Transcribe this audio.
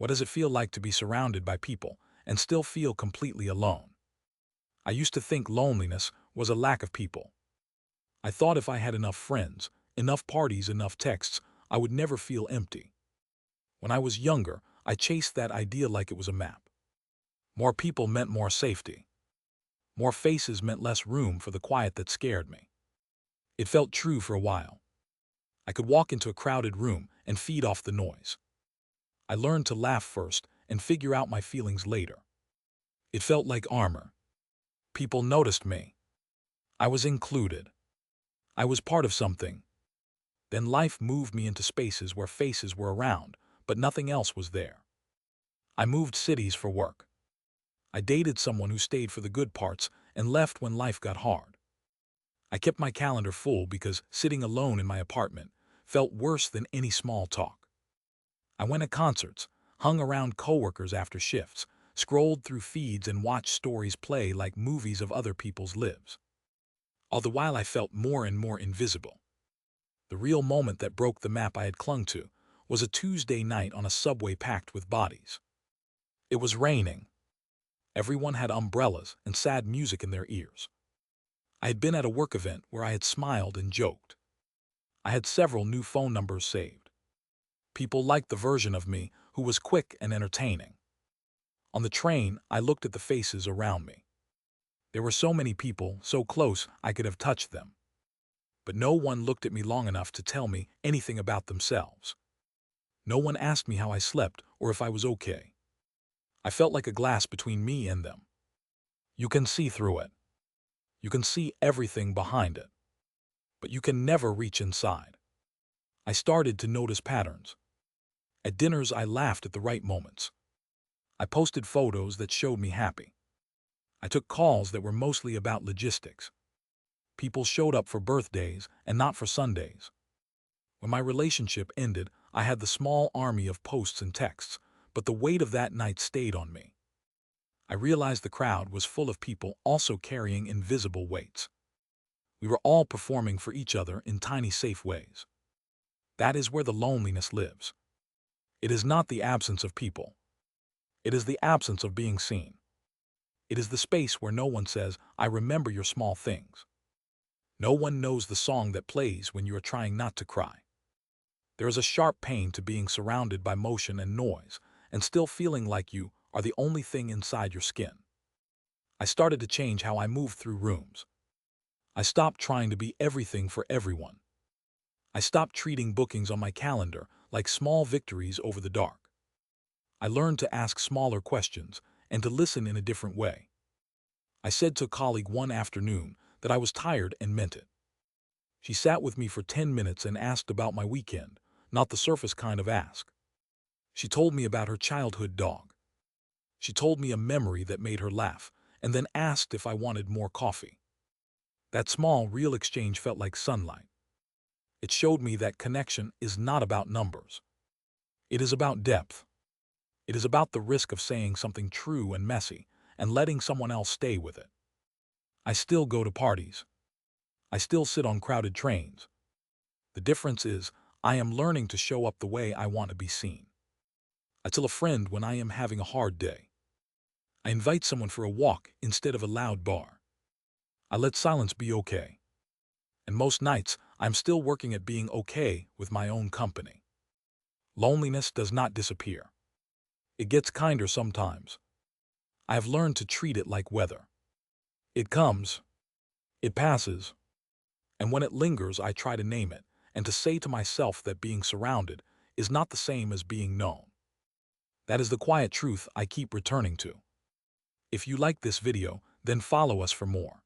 What does it feel like to be surrounded by people and still feel completely alone? I used to think loneliness was a lack of people. I thought if I had enough friends, enough parties, enough texts, I would never feel empty. When I was younger, I chased that idea like it was a map. More people meant more safety. More faces meant less room for the quiet that scared me. It felt true for a while. I could walk into a crowded room and feed off the noise. I learned to laugh first and figure out my feelings later. It felt like armor. People noticed me. I was included. I was part of something. Then life moved me into spaces where faces were around, but nothing else was there. I moved cities for work. I dated someone who stayed for the good parts and left when life got hard. I kept my calendar full because sitting alone in my apartment felt worse than any small talk. I went to concerts, hung around coworkers after shifts, scrolled through feeds and watched stories play like movies of other people's lives. All the while I felt more and more invisible. The real moment that broke the map I had clung to was a Tuesday night on a subway packed with bodies. It was raining. Everyone had umbrellas and sad music in their ears. I had been at a work event where I had smiled and joked. I had several new phone numbers saved. People liked the version of me who was quick and entertaining. On the train, I looked at the faces around me. There were so many people, so close I could have touched them. But no one looked at me long enough to tell me anything about themselves. No one asked me how I slept or if I was okay. I felt like a glass between me and them. You can see through it. You can see everything behind it. But you can never reach inside. I started to notice patterns. At dinners, I laughed at the right moments. I posted photos that showed me happy. I took calls that were mostly about logistics. People showed up for birthdays and not for Sundays. When my relationship ended, I had the small army of posts and texts, but the weight of that night stayed on me. I realized the crowd was full of people also carrying invisible weights. We were all performing for each other in tiny, safe ways. That is where the loneliness lives. It is not the absence of people. It is the absence of being seen. It is the space where no one says, "I remember your small things." No one knows the song that plays when you are trying not to cry. There is a sharp pain to being surrounded by motion and noise, and still feeling like you are the only thing inside your skin. I started to change how I moved through rooms. I stopped trying to be everything for everyone. I stopped treating bookings on my calendar like small victories over the dark. I learned to ask smaller questions and to listen in a different way. I said to a colleague one afternoon that I was tired and meant it. She sat with me for 10 minutes and asked about my weekend, not the surface kind of ask. She told me about her childhood dog. She told me a memory that made her laugh, and then asked if I wanted more coffee. That small, real exchange felt like sunlight. It showed me that connection is not about numbers. It is about depth. It is about the risk of saying something true and messy and letting someone else stay with it. I still go to parties. I still sit on crowded trains. The difference is, I am learning to show up the way I want to be seen. I tell a friend when I am having a hard day. I invite someone for a walk instead of a loud bar. I let silence be okay. And most nights, I'm still working at being okay with my own company. Loneliness does not disappear. It gets kinder sometimes. I have learned to treat it like weather. It comes, it passes, and when it lingers, I try to name it and to say to myself that being surrounded is not the same as being known. That is the quiet truth I keep returning to. If you like this video, then follow us for more.